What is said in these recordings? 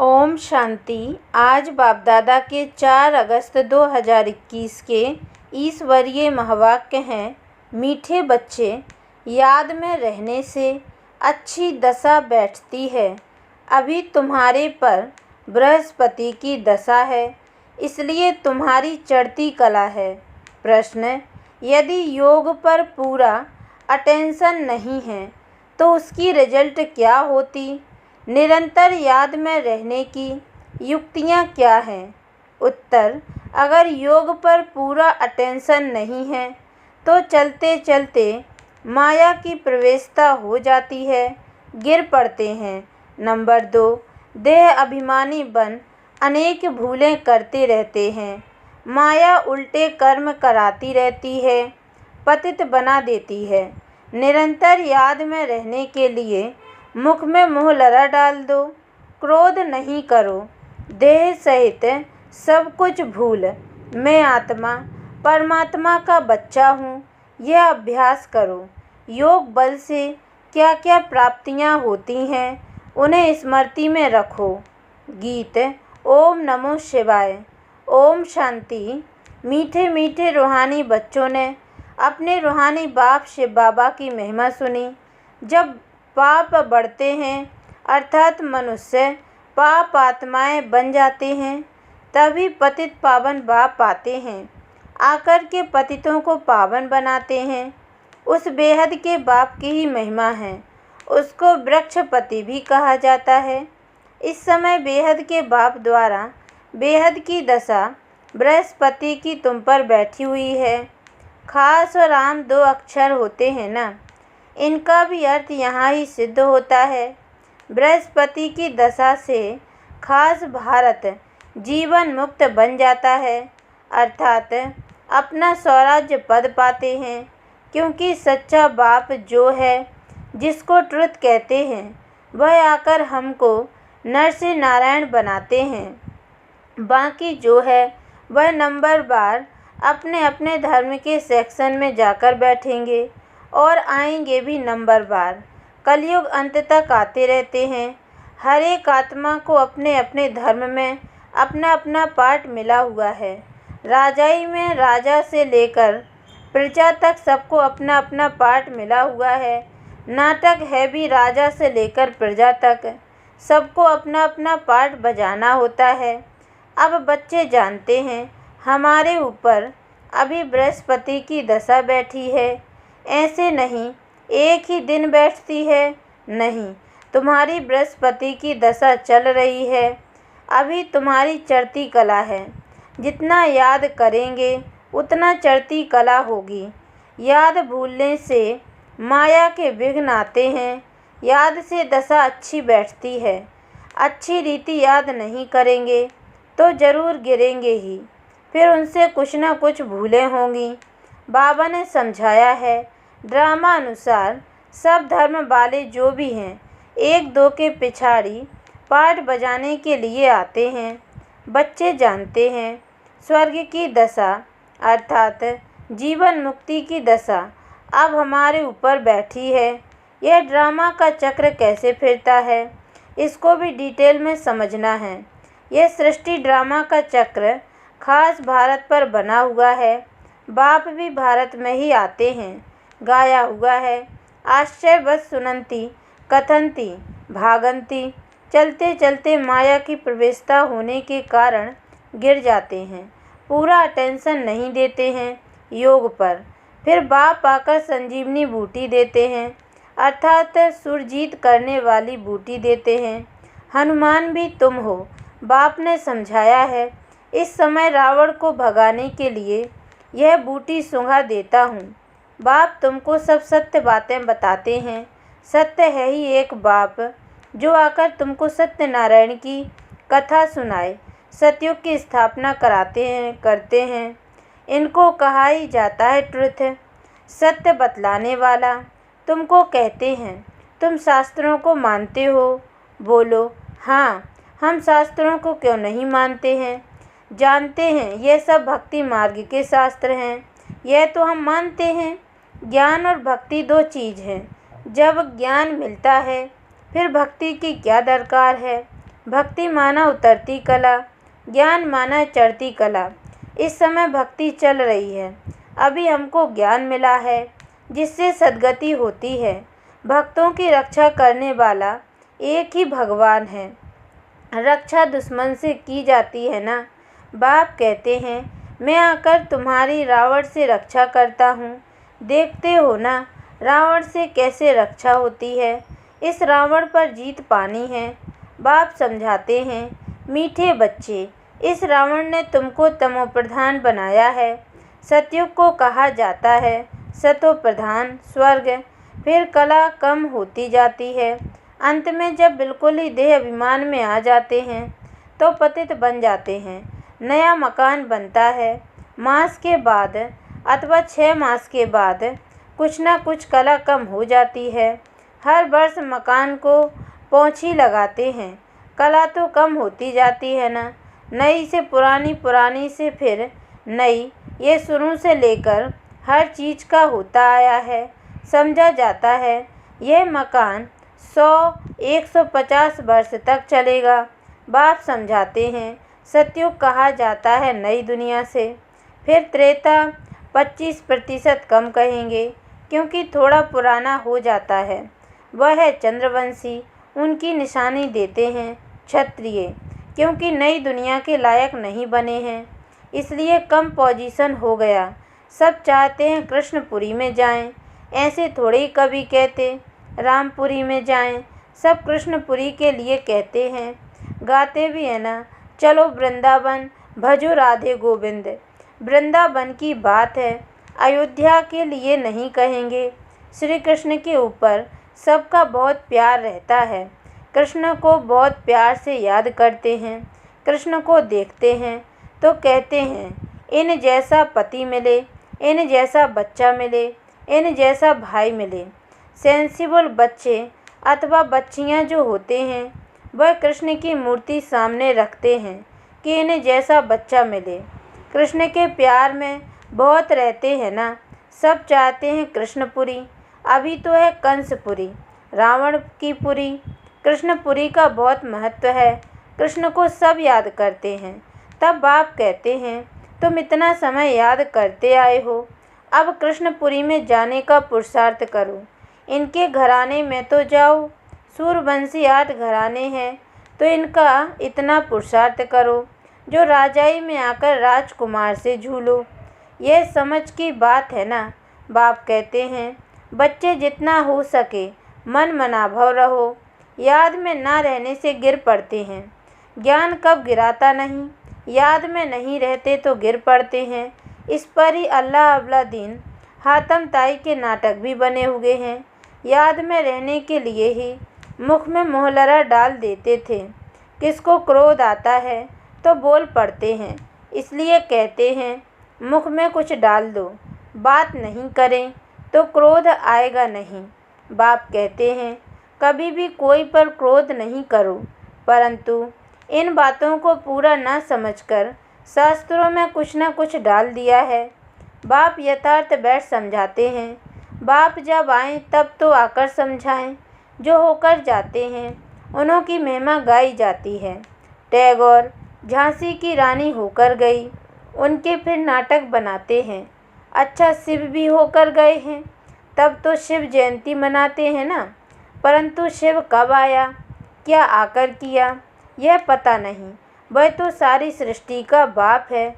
ओम शांति। आज बाप दादा के 4 अगस्त 2021 के ईश्वरीय महावाक्य हैं। मीठे बच्चे, याद में रहने से अच्छी दशा बैठती है। अभी तुम्हारे पर बृहस्पति की दशा है, इसलिए तुम्हारी चढ़ती कला है। प्रश्न: यदि योग पर पूरा अटेंशन नहीं है तो उसकी रिजल्ट क्या होती? निरंतर याद में रहने की युक्तियाँ क्या हैं? उत्तर: अगर योग पर पूरा अटेंशन नहीं है तो चलते चलते माया की प्रवेशता हो जाती है, गिर पड़ते हैं। नंबर 2, देह अभिमानी बन अनेक भूलें करते रहते हैं। माया उल्टे कर्म कराती रहती है, पतित बना देती है। निरंतर याद में रहने के लिए मुख में मोहलरा डाल दो, क्रोध नहीं करो, देह सहित सब कुछ भूल मैं आत्मा परमात्मा का बच्चा हूँ, यह अभ्यास करो। योग बल से क्या क्या प्राप्तियाँ होती हैं, उन्हें स्मृति में रखो। गीत। ओम नमो शिवाय। ओम शांति। मीठे मीठे रूहानी बच्चों ने अपने रूहानी बाप शिव बाबा की महिमा सुनी। जब पाप बढ़ते हैं अर्थात मनुष्य पाप आत्माएं बन जाते हैं, तभी पतित पावन बाप आते हैं, आकर के पतितों को पावन बनाते हैं। उस बेहद के बाप की ही महिमा है। उसको वृक्षपति भी कहा जाता है। इस समय बेहद के बाप द्वारा बेहद की दशा बृहस्पति की तुम पर बैठी हुई है। खास और आम 2 अक्षर होते हैं ना, इनका भी अर्थ यहाँ ही सिद्ध होता है। बृहस्पति की दशा से खास भारत जीवन मुक्त बन जाता है, अर्थात अपना स्वराज्य पद पाते हैं। क्योंकि सच्चा बाप जो है, जिसको ट्रुथ कहते हैं, वह आकर हमको नर से नारायण बनाते हैं। बाकी जो है वह नंबर बार अपने अपने धर्म के सेक्शन में जाकर बैठेंगे और आएंगे भी नंबर बार। कलयुग अंत तक आते रहते हैं। हर एक आत्मा को अपने अपने धर्म में अपना अपना पार्ट मिला हुआ है। राजाई में राजा से लेकर प्रजा तक सबको अपना अपना पार्ट मिला हुआ है। नाटक है भी राजा से लेकर प्रजा तक, सबको अपना अपना पार्ट बजाना होता है। अब बच्चे जानते हैं हमारे ऊपर अभी बृहस्पति की दशा बैठी है। ऐसे नहीं एक ही दिन बैठती है, नहीं, तुम्हारी बृहस्पति की दशा चल रही है। अभी तुम्हारी चढ़ती कला है। जितना याद करेंगे उतना चढ़ती कला होगी। याद भूलने से माया के विघ्न आते हैं। याद से दशा अच्छी बैठती है। अच्छी रीति याद नहीं करेंगे तो ज़रूर गिरेंगे ही, फिर उनसे कुछ न कुछ भूलें होंगी। बाबा ने समझाया है, ड्रामा अनुसार सब धर्म वाले जो भी हैं, 1-2 के पिछाड़ी पार्ट बजाने के लिए आते हैं। बच्चे जानते हैं स्वर्ग की दशा अर्थात जीवन मुक्ति की दशा अब हमारे ऊपर बैठी है। यह ड्रामा का चक्र कैसे फिरता है, इसको भी डिटेल में समझना है। यह सृष्टि ड्रामा का चक्र खास भारत पर बना हुआ है। बाप भी भारत में ही आते हैं। गाया हुआ है, आश्चर्यवश सुनंती कथंती भागंती। चलते चलते माया की प्रवेशता होने के कारण गिर जाते हैं, पूरा अटेंशन नहीं देते हैं योग पर। फिर बाप आकर संजीवनी बूटी देते हैं, अर्थात सुरजीत करने वाली बूटी देते हैं। हनुमान भी तुम हो। बाप ने समझाया है, इस समय रावण को भगाने के लिए यह बूटी सूंघा देता हूँ। बाप तुमको सब सत्य बातें बताते हैं। सत्य है ही एक बाप, जो आकर तुमको सत्यनारायण की कथा सुनाए, सतयुग की स्थापना करते हैं। इनको कहा ही जाता है ट्रुथ, सत्य बतलाने वाला। तुमको कहते हैं, तुम शास्त्रों को मानते हो? बोलो हाँ, हम शास्त्रों को क्यों नहीं मानते हैं। जानते हैं ये सब भक्ति मार्ग के शास्त्र हैं, यह तो हम मानते हैं। ज्ञान और भक्ति 2 चीज़ हैं। जब ज्ञान मिलता है फिर भक्ति की क्या दरकार है। भक्ति माना उतरती कला, ज्ञान माना चढ़ती कला। इस समय भक्ति चल रही है, अभी हमको ज्ञान मिला है जिससे सद्गति होती है। भक्तों की रक्षा करने वाला एक ही भगवान है। रक्षा दुश्मन से की जाती है ना। बाप कहते हैं, मैं आकर तुम्हारी रावण से रक्षा करता हूँ। देखते हो ना रावण से कैसे रक्षा होती है। इस रावण पर जीत पानी है। बाप समझाते हैं, मीठे बच्चे, इस रावण ने तुमको तमोप्रधान बनाया है। सतयुग को कहा जाता है सतोप्रधान स्वर्ग। फिर कला कम होती जाती है। अंत में जब बिल्कुल ही देह अभिमान में आ जाते हैं तो पतित बन जाते हैं। नया मकान बनता है। मास के बाद अथवा 6 मास के बाद कुछ ना कुछ कला कम हो जाती है। हर वर्ष मकान को पोंछी लगाते हैं, कला तो कम होती जाती है ना। नई से पुरानी, पुरानी से फिर नई, ये शुरू से लेकर हर चीज़ का होता आया है। समझा जाता है यह मकान 100-150 वर्ष तक चलेगा। बाप समझाते हैं, सतयुग कहा जाता है नई दुनिया से। फिर त्रेता 25% कम कहेंगे क्योंकि थोड़ा पुराना हो जाता है। वह है चंद्रवंशी, उनकी निशानी देते हैं क्षत्रिय, क्योंकि नई दुनिया के लायक नहीं बने हैं इसलिए कम पोजीशन हो गया। सब चाहते हैं कृष्णपुरी में जाएं, ऐसे थोड़े ही कभी कहते रामपुरी में जाएं। सब कृष्णपुरी के लिए कहते हैं, गाते भी है ना, चलो वृंदावन भजो राधे गोविंद। वृंदावन की बात है, अयोध्या के लिए नहीं कहेंगे। श्री कृष्ण के ऊपर सबका बहुत प्यार रहता है। कृष्ण को बहुत प्यार से याद करते हैं। कृष्ण को देखते हैं तो कहते हैं, इन जैसा पति मिले, इन जैसा बच्चा मिले, इन जैसा भाई मिले। सेंसिबल बच्चे अथवा बच्चियां जो होते हैं वह कृष्ण की मूर्ति सामने रखते हैं कि इन्हें जैसा बच्चा मिले। कृष्ण के प्यार में बहुत रहते हैं ना। सब चाहते हैं कृष्णपुरी। अभी तो है कंसपुरी, रावण की पुरी। कृष्णपुरी का बहुत महत्व है। कृष्ण को सब याद करते हैं। तब बाप कहते हैं, तुम इतना समय याद करते आए हो, अब कृष्णपुरी में जाने का पुरुषार्थ करो। इनके घराने में तो जाओ। सूर्यवंशी 8 घराने हैं तो इनका इतना पुरुषार्थ करो जो राजाई में आकर राजकुमार से झूलो। यह समझ की बात है ना। बाप कहते हैं, बच्चे जितना हो सके मन मनाभव रहो। याद में ना रहने से गिर पड़ते हैं। ज्ञान कब गिराता नहीं, याद में नहीं रहते तो गिर पड़ते हैं। इस पर ही अल्लाह अवला दिन हातम ताई के नाटक भी बने हुए हैं। याद में रहने के लिए ही मुख में मोहलरा डाल देते थे। किसको क्रोध आता है तो बोल पड़ते हैं, इसलिए कहते हैं मुख में कुछ डाल दो, बात नहीं करें तो क्रोध आएगा नहीं। बाप कहते हैं, कभी भी कोई पर क्रोध नहीं करो, परंतु इन बातों को पूरा ना समझकर शास्त्रों में कुछ न कुछ डाल दिया है। बाप यथार्थ बैठ समझाते हैं। बाप जब आएँ तब तो आकर समझाएं। जो होकर जाते हैं उन्हों की महिमा गाई जाती है। टैगोर झांसी की रानी होकर गई, उनके फिर नाटक बनाते हैं। अच्छा, शिव भी होकर गए हैं, तब तो शिव जयंती मनाते हैं ना। परंतु शिव कब आया, क्या आकर किया, यह पता नहीं। वह तो सारी सृष्टि का बाप है,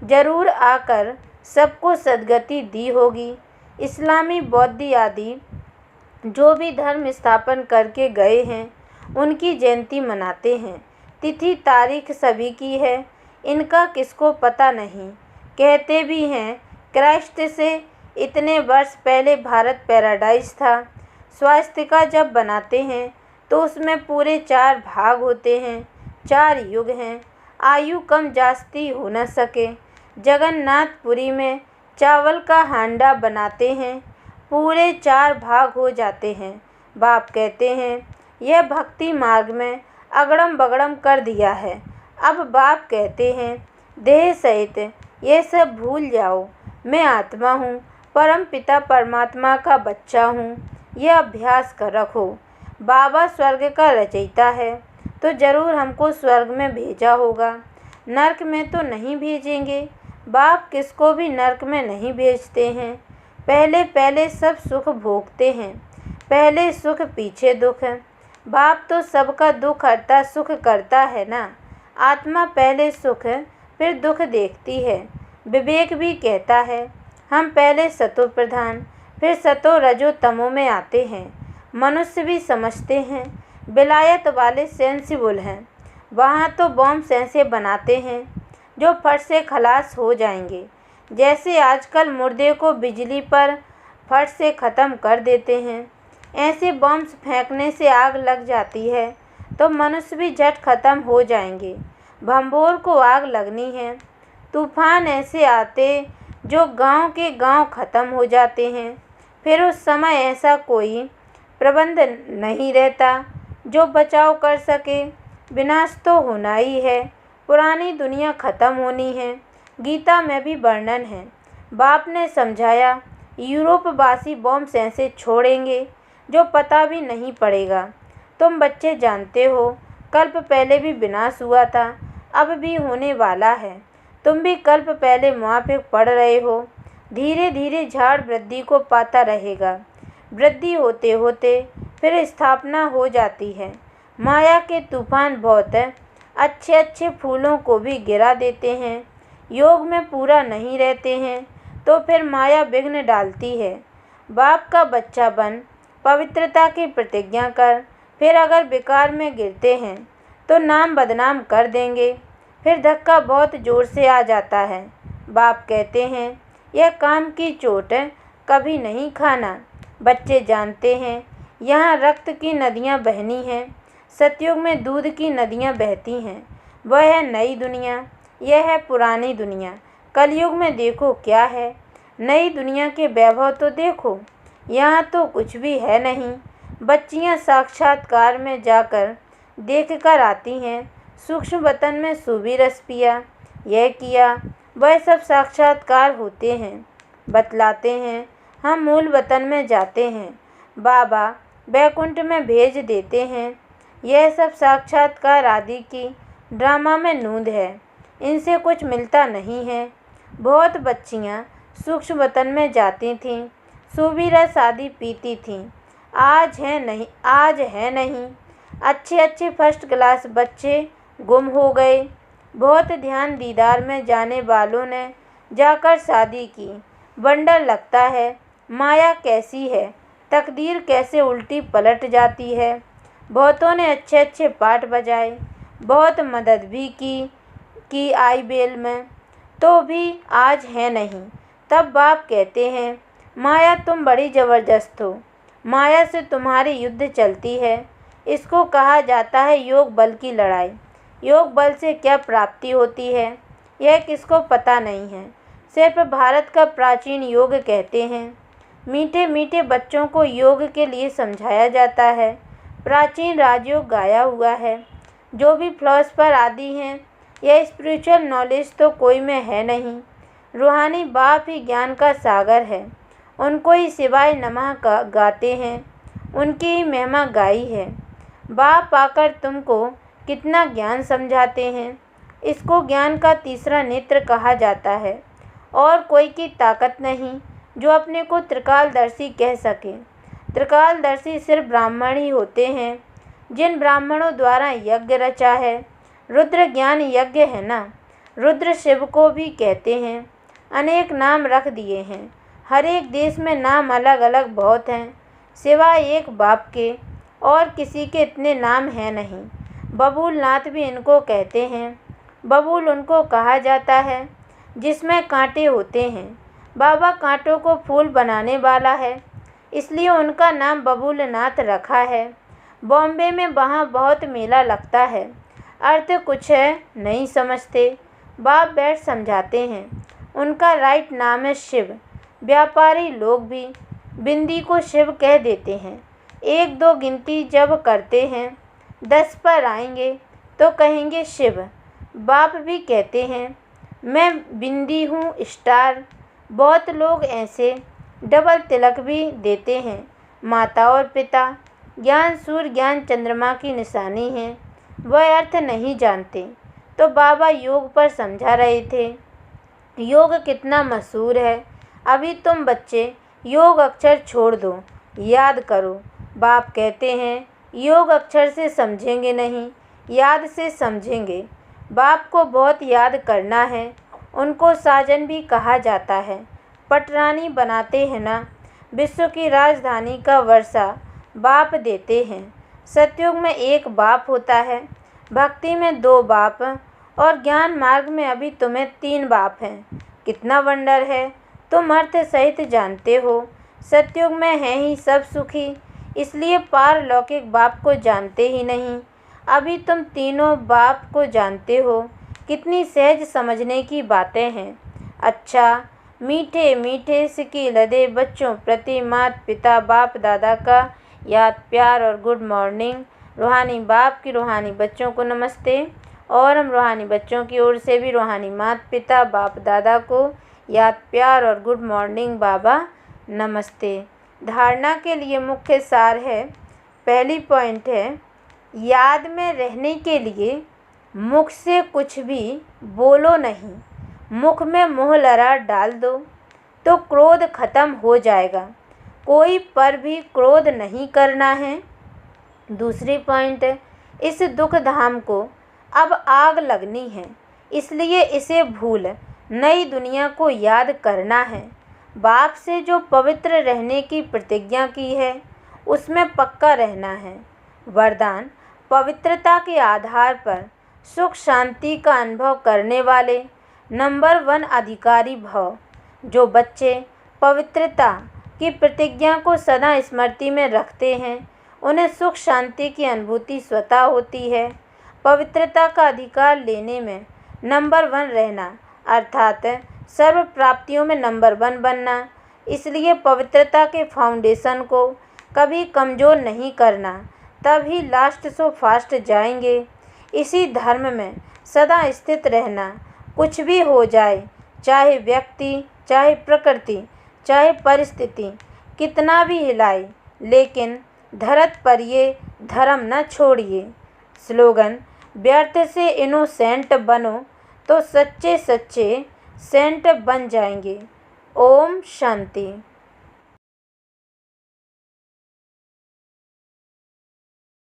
जरूर आकर सबको सद्गति दी होगी। इस्लामी, बौद्ध आदि जो भी धर्म स्थापन करके गए हैं उनकी जयंती मनाते हैं। तिथि तारीख सभी की है, इनका किसको पता नहीं। कहते भी हैं क्राइस्ट से इतने वर्ष पहले भारत पैराडाइज था। स्वास्तिका जब बनाते हैं तो उसमें पूरे 4 भाग होते हैं, 4 युग हैं। आयु कम जास्ती हो न सके। जगन्नाथपुरी में चावल का हांडा बनाते हैं, पूरे 4 भाग हो जाते हैं। बाप कहते हैं यह भक्ति मार्ग में अगड़म बगड़म कर दिया है। अब बाप कहते हैं देह सहित ये सब भूल जाओ। मैं आत्मा हूँ, परम पिता परमात्मा का बच्चा हूँ। यह अभ्यास कर रखो। बाबा स्वर्ग का रचयिता है तो ज़रूर हमको स्वर्ग में भेजा होगा, नरक में तो नहीं भेजेंगे। बाप किसको भी नरक में नहीं भेजते हैं। पहले पहले सब सुख भोगते हैं, पहले सुख पीछे दुख। बाप तो सबका दुख हरता सुख करता है ना। आत्मा पहले सुख फिर दुख देखती है। विवेक भी कहता है हम पहले सतो प्रधान फिर सतो रजो तमो में आते हैं। मनुष्य भी समझते हैं विलायत वाले सेंसिबल हैं, वहाँ तो बॉम्ब सेंसे बनाते हैं जो फट से खलास हो जाएंगे। जैसे आजकल मुर्दे को बिजली पर फट से ख़त्म कर देते हैं, ऐसे बॉम्ब फेंकने से आग लग जाती है तो मनुष्य भी झट ख़त्म हो जाएंगे। भंबोर को आग लगनी है। तूफान ऐसे आते जो गांव के गांव ख़त्म हो जाते हैं। फिर उस समय ऐसा कोई प्रबंध नहीं रहता जो बचाव कर सके। विनाश तो होना ही है, पुरानी दुनिया ख़त्म होनी है। गीता में भी वर्णन है। बाप ने समझाया यूरोपवासी बॉम्ब ऐसे छोड़ेंगे जो पता भी नहीं पड़ेगा। तुम बच्चे जानते हो कल्प पहले भी विनाश हुआ था, अब भी होने वाला है। तुम भी कल्प पहले मुआफिक पढ़ रहे हो। धीरे धीरे झाड़ वृद्धि को पाता रहेगा। वृद्धि होते होते फिर स्थापना हो जाती है। माया के तूफान बहुत अच्छे अच्छे फूलों को भी गिरा देते हैं। योग में पूरा नहीं रहते हैं तो फिर माया विघ्न डालती है। बाप का बच्चा बन पवित्रता की प्रतिज्ञा कर, फिर अगर बेकार में गिरते हैं तो नाम बदनाम कर देंगे। फिर धक्का बहुत ज़ोर से आ जाता है। बाप कहते हैं यह काम की चोट कभी नहीं खाना। बच्चे जानते हैं यहाँ रक्त की नदियाँ बहनी हैं, सतयुग में दूध की नदियाँ बहती हैं। वह है नई दुनिया, यह है पुरानी दुनिया। कलयुग में देखो क्या है। नई दुनिया के वैभव तो देखो, यहाँ तो कुछ भी है नहीं। बच्चियाँ साक्षात्कार में जाकर देख कर आती हैं। सूक्ष्म वतन में सूबी रस पिया, यह किया, वह सब साक्षात्कार होते हैं। बतलाते हैं हम मूल वतन में जाते हैं, बाबा बैकुंठ में भेज देते हैं। यह सब साक्षात्कार आदि की ड्रामा में नूंद है, इनसे कुछ मिलता नहीं है। बहुत बच्चियाँ सूक्ष्म वतन में जाती थीं, सूबी रस आदि पीती थीं। आज है नहीं। अच्छे अच्छे फर्स्ट क्लास बच्चे गुम हो गए। बहुत ध्यान दीदार में जाने वालों ने जाकर शादी की। वंडर लगता है माया कैसी है, तकदीर कैसे उल्टी पलट जाती है। बहुतों ने अच्छे अच्छे पाठ बजाए, बहुत मदद भी की आईबेल में, तो भी आज है नहीं। तब बाप कहते हैं माया तुम बड़ी ज़बरदस्त हो, माया से तुम्हारी युद्ध चलती है। इसको कहा जाता है योग बल की लड़ाई। योग बल से क्या प्राप्ति होती है यह किसको पता नहीं है। सिर्फ भारत का प्राचीन योग कहते हैं। मीठे मीठे बच्चों को योग के लिए समझाया जाता है। प्राचीन राजयोग गाया हुआ है। जो भी फिलोसफर आदि हैं, यह स्पिरिचुअल नॉलेज तो कोई में है नहीं। रूहानी बाप ही ज्ञान का सागर है, उनको ही सिवाय नमः का गाते हैं, उनकी ही महिमा गाई है। बाप आकर तुमको कितना ज्ञान समझाते हैं। इसको ज्ञान का तीसरा नेत्र कहा जाता है। और कोई की ताकत नहीं जो अपने को त्रिकालदर्शी कह सके। त्रिकालदर्शी सिर्फ ब्राह्मण ही होते हैं, जिन ब्राह्मणों द्वारा यज्ञ रचा है। रुद्र ज्ञान यज्ञ है ना। रुद्र शिव को भी कहते हैं। अनेक नाम रख दिए हैं। हर एक देश में नाम अलग अलग बहुत हैं, सिवाय एक बाप के और किसी के इतने नाम हैं नहीं। बबूल नाथ भी इनको कहते हैं। बबूल उनको कहा जाता है जिसमें कांटे होते हैं। बाबा कांटों को फूल बनाने वाला है, इसलिए उनका नाम बबूल नाथ रखा है। बॉम्बे में वहाँ बहुत मेला लगता है। अर्थ कुछ है नहीं समझते। बाप बैठ समझाते हैं। उनका राइट नाम है शिव। व्यापारी लोग भी बिंदी को शिव कह देते हैं। एक दो गिनती जब करते हैं 10 पर आएंगे तो कहेंगे शिव। बाप भी कहते हैं मैं बिंदी हूँ स्टार। बहुत लोग ऐसे डबल तिलक भी देते हैं। माता और पिता ज्ञान सूर्य ज्ञान चंद्रमा की निशानी है। वह अर्थ नहीं जानते। तो बाबा योग पर समझा रहे थे। योग कितना मशहूर है। अभी तुम बच्चे योग अक्षर छोड़ दो, याद करो। बाप कहते हैं योग अक्षर से समझेंगे नहीं, याद से समझेंगे। बाप को बहुत याद करना है। उनको साजन भी कहा जाता है। पटरानी बनाते हैं ना। विश्व की राजधानी का वर्षा बाप देते हैं। सतयुग में एक बाप होता है, भक्ति में 2 बाप और ज्ञान मार्ग में अभी तुम्हें 3 बाप हैं। कितना वंडर है। तुम अर्थ सहित जानते हो। सतयुग में हैं ही सब सुखी, इसलिए पारलौकिक बाप को जानते ही नहीं। अभी तुम तीनों बाप को जानते हो। कितनी सहज समझने की बातें हैं। अच्छा, मीठे मीठे सिकी लदे बच्चों प्रति माता पिता बाप दादा का याद प्यार और गुड मॉर्निंग। रूहानी बाप की रूहानी बच्चों को नमस्ते। और हम रूहानी बच्चों की ओर से भी रूहानी माता पिता बाप दादा को याद प्यार और गुड मॉर्निंग बाबा नमस्ते। धारणा के लिए मुख्य सार है। पहली पॉइंट है, याद में रहने के लिए मुख से कुछ भी बोलो नहीं। मुख में मुँह लड़ा डाल दो तो क्रोध खत्म हो जाएगा। कोई पर भी क्रोध नहीं करना है। दूसरी पॉइंट है, इस दुख धाम को अब आग लगनी है, इसलिए इसे भूल नई दुनिया को याद करना है। बाप से जो पवित्र रहने की प्रतिज्ञा की है उसमें पक्का रहना है। वरदान, पवित्रता के आधार पर सुख शांति का अनुभव करने वाले नंबर 1 अधिकारी भव। जो बच्चे पवित्रता की प्रतिज्ञा को सदा स्मृति में रखते हैं उन्हें सुख शांति की अनुभूति स्वतः होती है। पवित्रता का अधिकार लेने में नंबर 1 रहना अर्थात सर्व प्राप्तियों में नंबर 1 बनना। इसलिए पवित्रता के फाउंडेशन को कभी कमज़ोर नहीं करना, तभी लास्ट सो फास्ट जाएंगे। इसी धर्म में सदा स्थित रहना। कुछ भी हो जाए, चाहे व्यक्ति, चाहे प्रकृति, चाहे परिस्थिति कितना भी हिलाए, लेकिन धरत पर ये धर्म न छोड़िए। स्लोगन, व्यर्थ से इनोसेंट बनो तो सच्चे सच्चे सेंट बन जाएंगे। ओम शांति।